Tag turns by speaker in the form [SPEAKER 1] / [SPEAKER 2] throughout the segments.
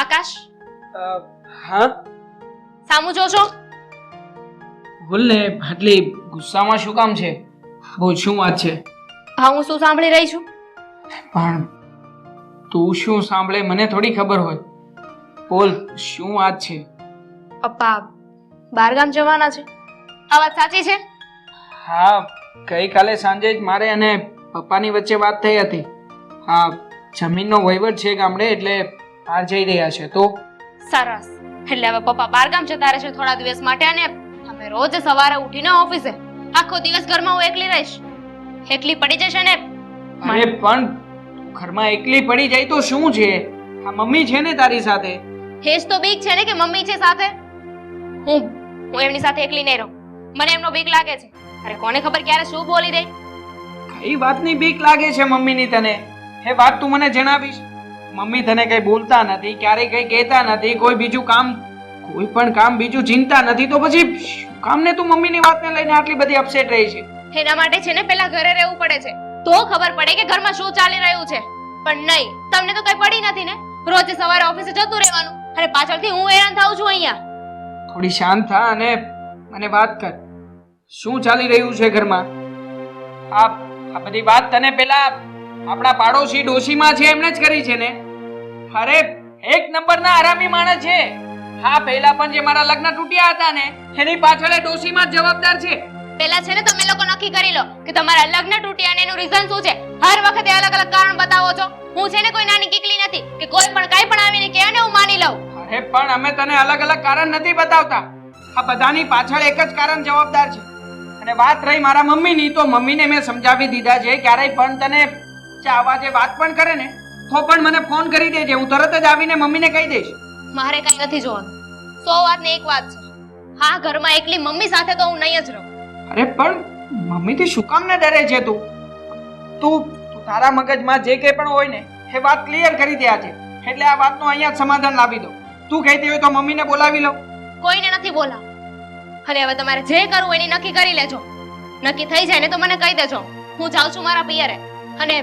[SPEAKER 1] આકાશ,
[SPEAKER 2] હા
[SPEAKER 1] સામું જોશો?
[SPEAKER 2] બોલ ને, આટલી ગુસ્સામાં શું કામ છે? બોલ, શું વાત છે?
[SPEAKER 1] હા, હું શું સાંભળી રહી છું?
[SPEAKER 2] પણ તું શું સાંભળે મને થોડી ખબર હોય. બોલ, શું વાત છે?
[SPEAKER 1] પપ્પા બહારગામ જવાના છે, આ વાત સાચી છે?
[SPEAKER 2] હા, ગઈકાલે સાંજે જ મારે અને પપ્પાની વચ્ચે વાત થઈ હતી. હા, જમીનનો વહીવટ છે ગામડે, એટલે બહાર જઈ રહ્યા છે. તો
[SPEAKER 1] સરસ. એટલે હવે પપ્પા બહારગામ જતા રહેશે થોડા દિવસ માટે, અને અમે રોજ સવારે ઉઠીને ઓફિસે. આખો દિવસ ઘરમાં હું એકલી રહીશ. એકલી પડી જશે ને.
[SPEAKER 2] અરે પણ ઘરમાં એકલી પડી જાય તો શું છે? આ મમ્મી છે ને તારી સાથે.
[SPEAKER 1] હેજ તો બીક છે ને કે મમ્મી છે સાથે. હું એમની સાથે એકલી નહીં રહું. મને એમનો બીક લાગે છે. અરે કોને ખબર ક્યારે શું બોલી દે.
[SPEAKER 2] કઈ વાતની બીક લાગે છે મમ્મીની તને? એ વાત તું મને જણાવીશ. મમ્મી તને કઈ બોલતા નથી, ક્યારેય કઈ કહેતા નથી, કોઈ બીજું કામ, કોઈ પણ કામ બીજું ચિંતા નથી, તો પછી શું કામને તું મમ્મીની વાતને લઈને આટલી બધી અપસેટ રહી છે?
[SPEAKER 1] એના માટે છે ને પેલા ઘરે રહેવું પડે છે, તો ખબર પડે કે ઘરમાં શું ચાલી રહ્યું છે. પણ નહીં, તમને તો કઈ પડી નથી ને. રોજ સવારે ઓફિસે જતું રહેવાનું, અને પાછળથી હું હેરાન થાઉં છું અહીંયા.
[SPEAKER 2] થોડી શાંત થા અને મને વાત કર. શું ચાલી રહ્યું છે ઘરમાં? આ બધી વાત તને પેલા આપણા પાડોશી ડોશીમાં છે એમણે જ કરી છે ને? અરે એક નંબરના હરામી માણસ છે. હા, પહેલા પણ જે મારા લગ્ન તૂટ્યા હતા ને, એની પાછળ ડોશીમાં જ જવાબદાર છે.
[SPEAKER 1] પેલા છે ને તમે લોકો નક્કી કરી લો કે તમારા લગ્ન તૂટ્યા અને એનું રીઝન શું છે. હર વખતે અલગ અલગ કારણ બતાવો છો. હું છે ને કોઈ નાની કીકલી નથી કે કોઈ પણ કાઈ પણ આવીને કહે ને હું માની લઉં.
[SPEAKER 2] અરે પણ અમે તને અલગ અલગ કારણ નથી બતાવતા. આ બધાની પાછળ એક જ કારણ જવાબદાર છે. અને વાત રહી મારા મમ્મીની, તો મમ્મીને મેં સમજાવી દીધા છે. ક્યારેય પણ તને આવા જે વાત પણ કરે ને, તો પણ મને ફોન કરી દેજે. હું તરત જ આવીને મમ્મીને કહી દઈશ.
[SPEAKER 1] મારે કઈ નથી જોવાનું. 100 વાત ને એક વાત છે. હા, ઘરમાં એકલી મમ્મી સાથે તો હું નહીં જ રહું.
[SPEAKER 2] અરે પણ મમ્મીથી શું કામ ને ડરે છે તું? તું તારા મગજમાં જે કંઈ પણ હોય ને એ વાત ક્લિયર કરી દે આજે. એટલે આ વાતનું અહીંયા જ સમાધાન લાવી દો. તું કહેતી હોય તો મમ્મીને બોલાવી લો.
[SPEAKER 1] કોઈને નથી બોલાવ. અને હવે તમારે જે કરવું એની નક્કી કરી લેજો. નક્કી થઈ જાય ને તો મને કહી દેજો. હું જાઉં છું મારા પિયરે, અને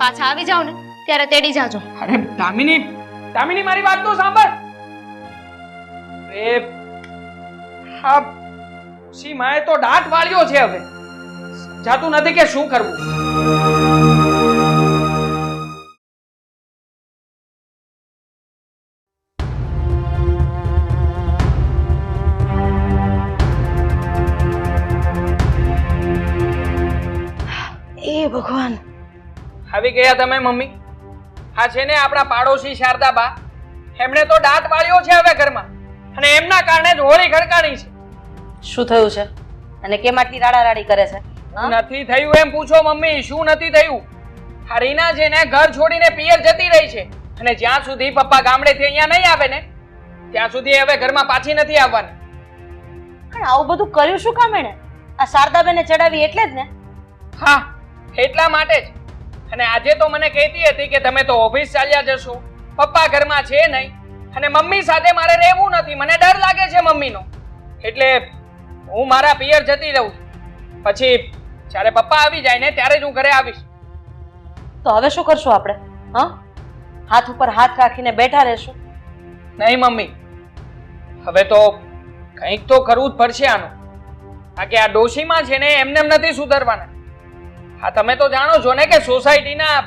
[SPEAKER 1] પાછા આવી જાવ ને ત્યારે તેડી જાજો.
[SPEAKER 2] અરે દામિની મારી વાત તો સાંભળ. એ હા, સીમાએ તો દાંત વાળ્યો છે. હવે સમજાતું નથી કે શું કરવું.
[SPEAKER 3] એ ભગવાન,
[SPEAKER 2] આવી ગયા તમે મમ્મી? હા, છે ને આપણા પાડોશી શારદાબા, એમણે તો દાંત વાળ્યો છે હવે ઘરમાં, અને એમના કારણે જ હોળી ખડકાણી છે.
[SPEAKER 3] શું થયું છે અને કેમ આટલી રાડારાડી કરે છે?
[SPEAKER 2] નથી થયું એમ પૂછો મમ્મી. શું નથી થયું? આ રીના છે ને ઘર છોડીને પિયર જતી રહી છે, અને જ્યાં સુધી પપ્પા ગામડેથી અહીંયા નહીં આવે ને ત્યાં સુધી હવે ઘરમાં પાછી નથી આવવાની.
[SPEAKER 3] પણ આવું બધું કર્યું શું કામ એણે? આ શારદાબેને ચડાવી એટલે જ ને?
[SPEAKER 2] હા, એટલા માટે જ. અને આજે તો મને કહેતી હતી કે તમે તો ઓફિસ ચાલ્યા જશો, પપ્પા ઘરમાં છે નહીં, અને મમ્મી સાથે મારે રહેવું નથી, મને ડર લાગે છે મમ્મીનો, એટલે હું મારા પિયર જતી રહું. પછી જ્યારે પપ્પા આવી જાય ને ત્યારે જ હું ઘરે આવીશ.
[SPEAKER 3] તો હવે શું કરશું આપણે? હા, હાથ ઉપર હાથ રાખીને બેઠા રહેશું?
[SPEAKER 2] નહીં મમ્મી, હવે તો કંઈક તો કરવું જ પડશે આનું. કારણ કે આ ડોશીમાં છે ને એમને એમ નથી સુધરવાના. હા, તમે તો જાણો છો ને કે સોસાયટીના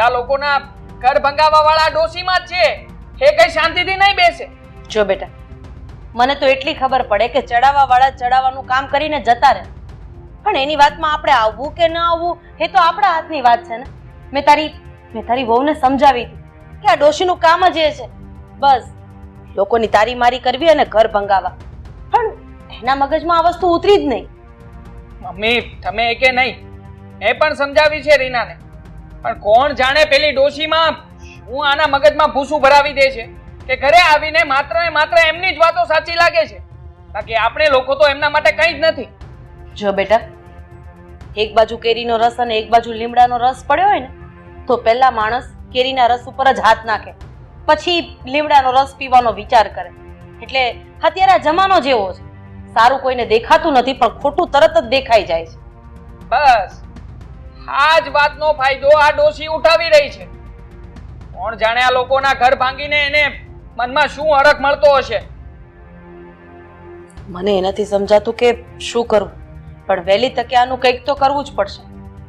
[SPEAKER 2] આ લોકોના ઘર ભંગાવા વાળા ડોશીમાં જ છે. એ કઈ શાંતિથી નહીં બેસે.
[SPEAKER 3] જો બેટા, મને તો એટલી ખબર પડે કે ચડાવવા વાળા ચડાવવાનું કામ કરીને જતા રહે, પણ એની વાતમાં આપણે આવવું કે ન આવવું એ તો આપણા હાથની વાત છે ને. મેં તારી વહુને સમજાવી હતી કે આ ડોશીનું કામ જ એ છે, બસ લોકોની તારી મારી કરવી અને ઘર ભંગાવા. પણ એના મગજમાં આ વસ્તુ ઉતરી જ નહીં.
[SPEAKER 2] મમ્મી, તમે એકે નહીં, મેં પણ સમજાવી છે રીનાને, પણ કોણ જાણે પેલી ડોશીમાં હું આના મગજમાં ભૂસું ભરાવી દે છે કે ઘરે આવીને માત્ર ને માત્ર એમની જ વાતો સાચી લાગે છે, બાકી આપણે લોકો તો એમના માટે કંઈ જ નથી.
[SPEAKER 3] જો બેટા, એક બાજુ કેરીનો રસ અને એક બાજુ લીમડાનો રસ પડ્યો હોય ને, તો પહેલા માણસ કેરીના રસ ઉપર જ હાથ નાખે, પછી લીમડાનો રસ પીવાનો વિચાર કરે. એટલે અત્યારે આ જમાનો જેવો છે, સારું કોઈને દેખાતું નથી પણ ખોટું તરત જ દેખાઈ જાય છે.
[SPEAKER 2] બસ આ જ વાતનો ફાયદો આ ડોશી ઉઠાવી રહી છે. કોણ જાણે આ લોકોના ઘર ભાંગીને એને મનમાં શું હરખ મળતો હશે.
[SPEAKER 3] મને એનાથી સમજાતું કે શું કરવું, પણ વહેલી તકે આનું કંઈક તો કરવું જ પડશે.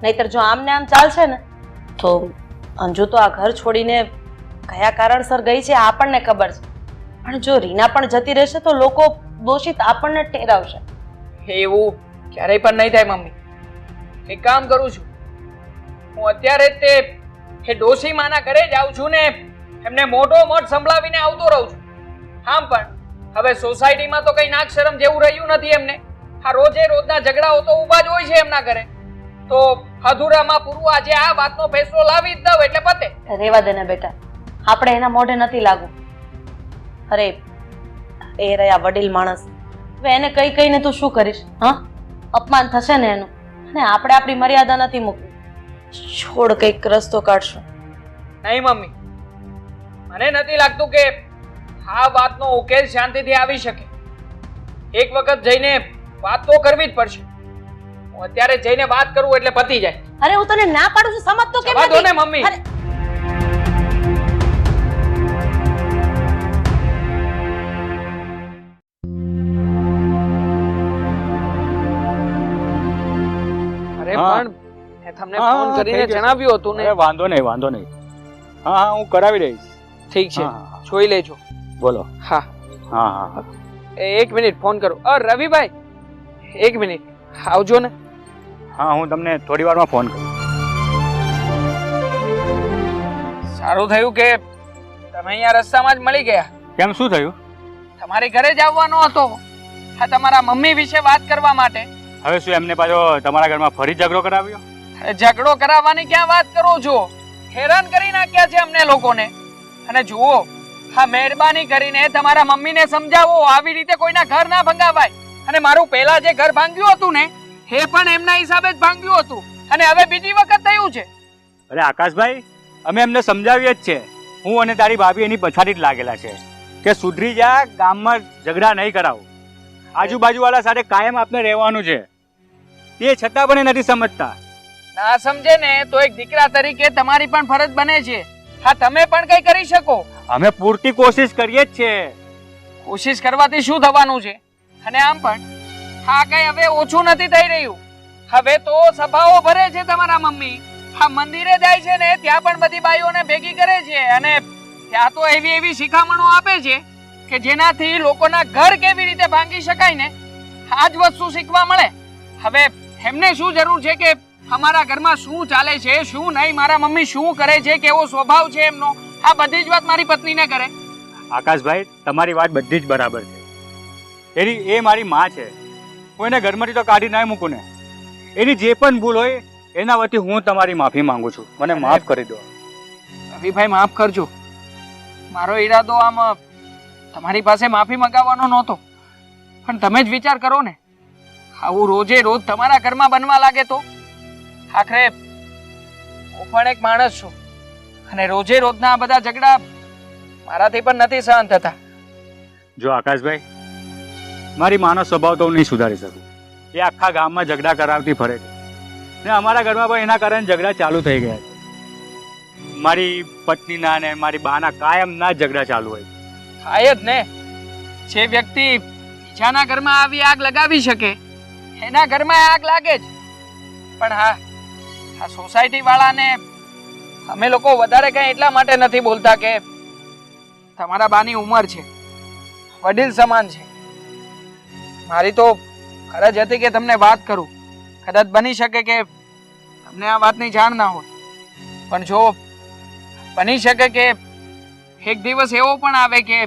[SPEAKER 3] નહીતર જો આમને આમ ચાલશે ને તો અંજુ તો આ ઘર છોડીને કયા કારણસર ગઈ છે આપણને ખબર છે, પણ જો રીના પણ જતી રહેશે તો લોકો દોષિત આપણને ઠેરાવશે.
[SPEAKER 2] એવું ક્યારેય પણ નહીં થાય મમ્મી. એક કામ કરું છું, હું અત્યારે જ તે ડોશીમાના ઘરે જાઉં છું ને એમને મોઢો મોઢ સંભળાવીને આવતો રહું છું. આમ પણ હવે સોસાયટીમાં તો કઈ નાક શરમ જેવું રહ્યું નથી એમને. આ રોજે રોજના ઝઘડાઓ તો ઊભા જ હોય છે એમના ઘરે. તો અધૂરામાં પૂરું આજે આ વાતનો ફેસલો લાવી જ દઉં એટલે પતે.
[SPEAKER 3] રેવા દે ને બેટા, આપણે એના મોઢે નથી લાગવું. અરે એ રહ્યા વડીલ માણસ, હવે એને કઈ કઈને તું શું કરીશ? હા, અપમાન થશે ને એનું, અને આપણે આપણી મર્યાદા નથી મૂકવી. છોડ, કઈક રસ્તો કાઢશું.
[SPEAKER 2] નહીં મમ્મી, મને નથી લાગતું કે આ વાતનો ઉકેલ શાંતિથી આવી શકે. એક વખત જઈને વાત તો કરવી જ પડશે. હું અત્યારે જઈને વાત કરું એટલે પતી જાય.
[SPEAKER 3] અરે હું તને ના પાડું છું, સમજતો કેમ
[SPEAKER 2] જવા દો ને
[SPEAKER 3] નથી?
[SPEAKER 2] મમ્મી.
[SPEAKER 3] અરે,
[SPEAKER 2] અરે
[SPEAKER 4] હા.
[SPEAKER 2] પણ મેં તમને
[SPEAKER 4] હા,
[SPEAKER 2] ફોન
[SPEAKER 4] હા,
[SPEAKER 2] કરીને
[SPEAKER 4] થઈ જશે.
[SPEAKER 2] જણાવ્યું હતું ને.
[SPEAKER 4] અરે વાંધો નહીં. હા હા, હું કરાવી દઈશ.
[SPEAKER 2] ઠીક છે,
[SPEAKER 4] હા, હા.
[SPEAKER 2] જોઈ લેજો.
[SPEAKER 4] બોલો.
[SPEAKER 2] હા,
[SPEAKER 4] હા હા હા.
[SPEAKER 2] એક મિનિટ ફોન કરો. રવિભાઈ, એક મિનિટ આવજો ને.
[SPEAKER 4] હા, હું તમને થોડી વારમાં ફોન કરું.
[SPEAKER 2] સારું થયું કે તમે અહીંયા રસ્તામાં જ મળી ગયા.
[SPEAKER 4] કેમ, શું થયું?
[SPEAKER 2] તમારી ઘરે જ આવવાનો હતો આ તમારા મમ્મી વિશે વાત કરવા માટે.
[SPEAKER 4] હવે શું એમને પાછો તમારા ઘરમાં ફરી ઝઘડો કરાવ્યો?
[SPEAKER 2] અરે ઝઘડો કરાવવાની ક્યાં વાત કરો છો? હેરાન કરી નાખ્યા છે અમને લોકોને. અને જુઓ, હા, મહેરબાની કરીને તમારા મમ્મીને સમજાવો આવી રીતે કોઈના ઘર ના ભંગાવાય. અને મારું પહેલા જે ઘર ભાંગ્યું હતું ને એ પણ એમના હિસાબે જ ભાંગ્યું હતું, અને હવે બીજી વખત થયું છે.
[SPEAKER 4] અરે આકાશભાઈ, અમે એમને સમજાવીએ જ છે. હું અને તારી ભાભી એની પછાડી જ લાગેલા છે કે સુધરી જા, ગામમાં ઝઘડા નહીં કરાવો. આજુબાજુવાળા સાથે કાયમ આપણે રહેવાનું છે. તે છતાં પણ એ નથી સમજતા.
[SPEAKER 2] ના સમજે ને તો એક દીકરા તરીકે તમારી પણ ફરજ બને છે. હા, તમે પણ કઈ કરી શકો.
[SPEAKER 4] અમે પૂરતી કોશિશ કરીએ જ છે.
[SPEAKER 2] કોશિશ કરવાથી શું થવાનું છે? અને આમ પણ હા, કઈ હવે ઓછું નથી થઈ રહ્યું. હવે તો સભાઓ ભરે છે તમારા મમ્મી. હા, મંદિરે જાય છે ને ત્યાં પણ બધી બાઈઓને ભેગી કરે છે, અને ત્યાં તો એવી એવી શિખામણો આપે છે કે જેનાથી લોકોના ઘર કેવી રીતે ભાંગી શકાય ને આ જ વસ્તુ શીખવા મળે. હવે એમને શું જરૂર છે કે અમારા ઘરમાં શું ચાલે છે, શું નહીં, મારા મમ્મી શું કરે છે, કેવો સ્વભાવ છે એમનો, આ બધી જ વાત મારી પત્નીને કરે.
[SPEAKER 4] આકાશભાઈ, તમારી વાત બધી જ બરાબર છે. એ મારી માં છે. હું એને ઘરમાંથી તો કાઢી ના મૂકું ને. એની જે પણ ભૂલ હોય એના વતી હું તમારી માફી માંગુ છું. મને માફ કરી દો.
[SPEAKER 2] રવિભાઈ, માફ કરજો. મારો ઈરાદો આમ તમારી પાસે માફી મંગાવવાનો નહોતો, પણ તમે જ વિચાર કરો ને, આવું રોજે રોજ તમારા ઘરમાં બનવા લાગે તો. આખરે હું પણ એક માણસ છું, અને રોજે રોજના આ બધા ઝઘડા મારાથી પણ નથી સહન થતા.
[SPEAKER 4] જો આકાશભાઈ, મારી માનો સ્વભાવ તો હું નહીં સુધારી શકું. એ આખા ગામમાં ઝઘડા કરાવતી ફરે છે, ને અમારા ઘરમાં પણ એના કારણે ઝઘડા ચાલુ થઈ ગયા છે. મારી પત્નીના ને મારી બાના કાયમ ના ઝઘડા ચાલુ હોય.
[SPEAKER 2] થાય જ ને. જે વ્યક્તિ બીજાના ઘરમાં આવી આગ લગાવી શકે એના ઘરમાં આગ લાગે જ. પણ હા, આ સોસાયટી વાળાને અમે લોકો વધારે કઈ એટલા માટે નથી બોલતા કે તમારા બાની ઉંમર છે, વડીલ સમાન છે. મારી તો ફરજ હતી કે તમને વાત કરું. કદાચ બની શકે કે તમને આ વાતની જાણ ના હોય, પણ જો બની શકે કે એક દિવસ એવો પણ આવે કે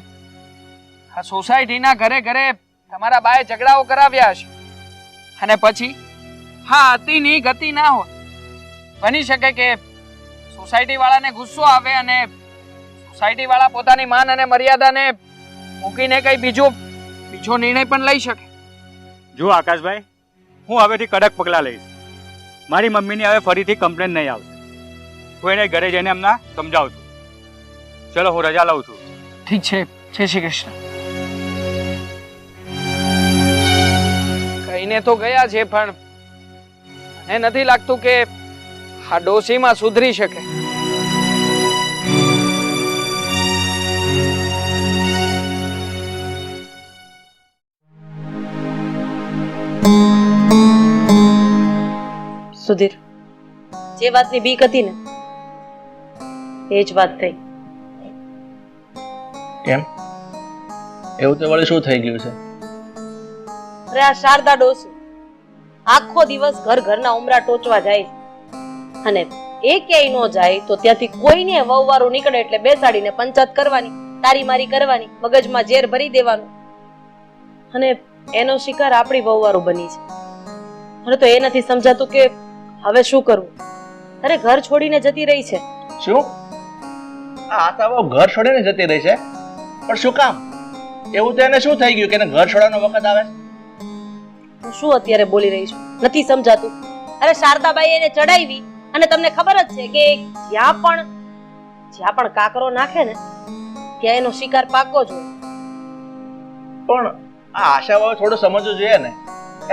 [SPEAKER 2] આ સોસાયટીના ઘરે ઘરે તમારા બાએ ઝઘડાઓ કરાવ્યા હશે, અને પછી હા, અતિની ગતિ ના હોય. બની શકે કે સોસાયટી વાળાને ગુસ્સો આવે અને સોસાયટી વાળા પોતાની માન અને મર્યાદાને મૂકીને કઈ બીજો નિર્ણય પણ લઈ શકે.
[SPEAKER 4] જો આકાશભાઈ, હું હવેથી કડક પગલાં લઈશ. મારી મમ્મીની હવે ફરીથી કમ્પ્લેન નહીં આવશે. હું એને ઘરે જઈને એમના સમજાવું છું. ચલો, હું રજા લઉં છું.
[SPEAKER 2] ઠીક છે. જય શ્રી કૃષ્ણ. કહીને તો ગયા છે, પણ મને નથી લાગતું કે આ ડોશીમાં સુધરી શકે.
[SPEAKER 3] સુધીર, જે વાતની બીક હતી ને એ જ વાત થઈ.
[SPEAKER 5] કેમ? એવું તો વળી શું થઈ ગયું છે?
[SPEAKER 3] અરે આ શારદા ડોસી આખો દિવસ ઘરના ઉમરા ટોચવા જાય છે. અને એ ક્યાંય ન જાય તો ત્યાંથી કોઈને વહુવારું નીકળે એટલે બેસાડીને પંચાયત કરવાની, તારી મારી કરવાની, મગજમાં ઝેર ભરી દેવાનું. અને એનો શિકાર આપણી વહુવારું બની છે. મને તો એ નથી સમજાતું કે હવે શું કરવું. અરે ઘર છોડીને જતી રહી છે.
[SPEAKER 5] શું? આ આતાઓ ઘર છોડીને જતી રહી છે? પણ શું કામ? એવું તો એને શું થઈ ગયું કે એને ઘર છોડવાનો વખત આવે?
[SPEAKER 3] હું શું અત્યારે બોલી રહી છું નથી સમજાતું. અરે શારદાબાઈ એને ચડાવી અને તમને ખબર જ છે કે જ્યાં પણ કાકરો નાખે ને ત્યાં એનો શિકાર પાકો જ હોય.
[SPEAKER 5] પણ આ આશાઓ થોડું સમજવું જોઈએ ને.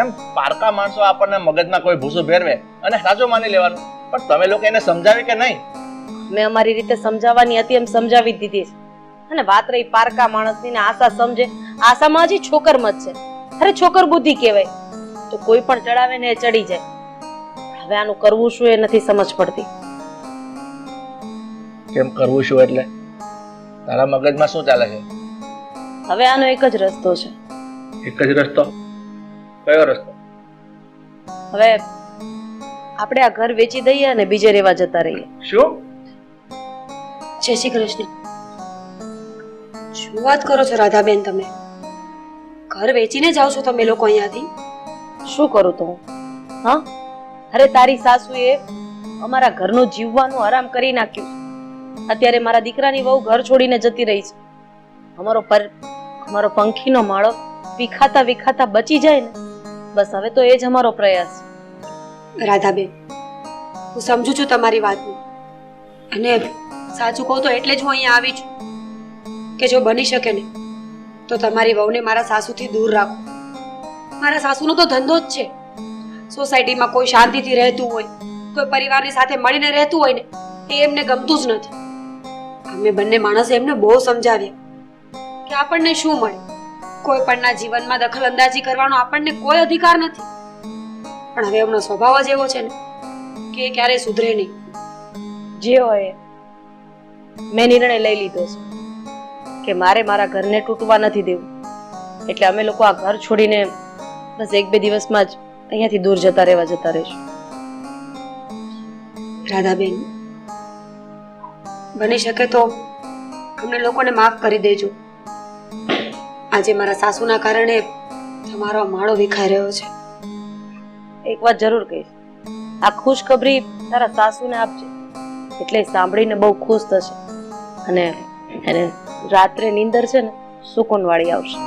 [SPEAKER 5] એમ પારકા માણસો આપણને મગજમાં કોઈ ભૂસું ભેરવે અને સાચું માની લેવાનું. પણ તમે લોકો એને સમજાવી કે નહીં?
[SPEAKER 3] મેં અમારી રીતે સમજાવવાની હતી એમ સમજાવી જ દીધી છે. અને વાત રહી પારકા માણસની ને આશા સમજે, આશામાં હજી છોકર મત છે. અરે છોકર બુદ્ધિ કહેવાય તો કોઈ પણ ચડાવે ને એ ચડી જાય. હવે આનું કરવું શું એ નથી સમજ પડતી.
[SPEAKER 5] કેમ કરવું શું એટલે? તારા મગજમાં શું ચાલે છે?
[SPEAKER 3] હવે આનો એક જ રસ્તો છે.
[SPEAKER 5] એક જ રસ્તો? કયો રસ્તો?
[SPEAKER 3] હવે આપણે આ ઘર વેચી દઈએ અને બીજે રહેવા જતા રહીએ.
[SPEAKER 5] શું?
[SPEAKER 6] જય શ્રી કૃષ્ણ. શું વાત કરો છો રાધાબેન તમે? ઘર વેચીને જાઓ છો તમે લોકો અહીંયાથી?
[SPEAKER 3] શું કરું તો હું? હા, અરે તારી સાસુએ અમારા ઘરનું જીવવાનું આરામ કરી નાખ્યું. અત્યારે મારા દીકરાની વહુ ઘર છોડીને જતી રહી છે. અમારો પંખીનો માળો વિખાતા બચી જાય ને બસ હવે તો એ જ અમારો પ્રયાસ છે.
[SPEAKER 6] રાધાબેન, હું સમજુ છું તમારી વાતને અને સાચું કહું તો એટલે જ હું અહીંયા આવી છું કે જો બની શકે ને તો તમારી વહુને મારા સાસુથી દૂર રાખો. મારા સાસુનો તો ધંધો જ છે. સોસાયટીમાં કોઈ શાંતિથી રહેતું હોય, કોઈ પરિવારની સાથે મળીને રહેતું હોય ને એ એમને ગમતું જ નથી. અમે બંને માણસે એમને બહુ સમજાવ્યા કે આપણને શું મળે, કોઈ પણના જીવનમાં દખલ અંદાજી કરવાનો આપણને કોઈ અધિકાર નથી. પણ હવે એમનો સ્વભાવ જ એવો છે ને કે એ ક્યારેય સુધરે નહીં.
[SPEAKER 3] જે હોય મેં નિર્ણય લઈ લીધો છે કે મારે મારા ઘરને તૂટવા નથી દેવું. એટલે અમે લોકો આ ઘર છોડીને બસ 1-2 દિવસમાં જ અહીંયાથી દૂર જતા રહીશું.
[SPEAKER 6] રાધાબેન, બની શકે તો અમને લોકોને માફ કરી દેજો. આજે મારા સાસુના કારણે તમારો માળો વિખાઈ રહ્યો છે.
[SPEAKER 3] એક વાત જરૂર કહીશ, આ ખુશખબરી તારા સાસુને આપજે એટલે સાંભળીને બહુ ખુશ થશે અને રાત્રે નીંદર છે ને સુકૂન વાળી આવશે.